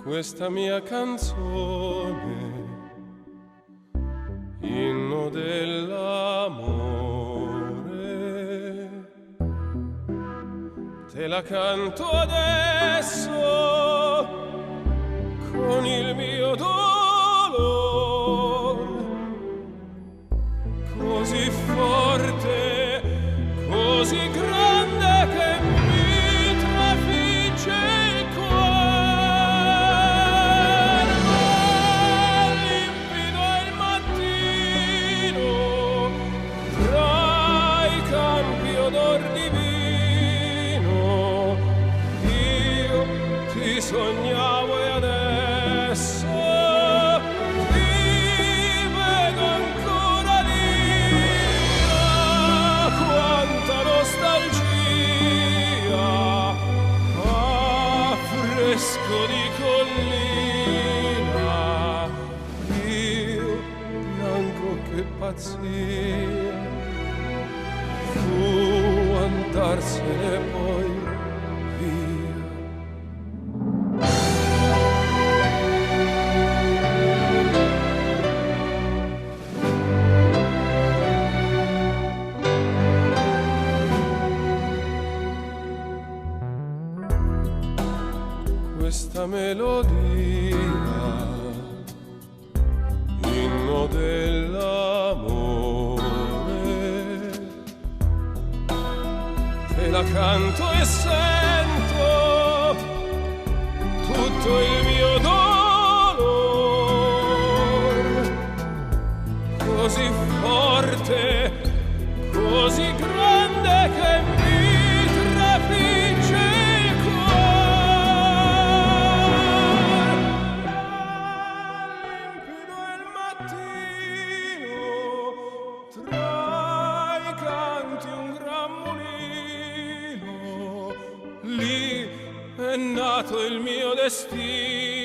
questa mia canzone, inno dell'amore, te la canto adesso con il mio dolore, così forte, così grande che mi trafigge il cuore. Limpido è il mattino, tra i campi odor divino, io ti sognavo e adesso ti vedo ancora lì. Quanta nostalgia, fresco di collina, io bianco che pazzia, fu andarsene poi via. Questa melodia, inno dell'amore, te la canto e sento tutto il mio dolore, così forte, così grande che mi trafigge il cuore. Limpido è il mattino, tra i canti un gran mulino, lì è nato il mio destino.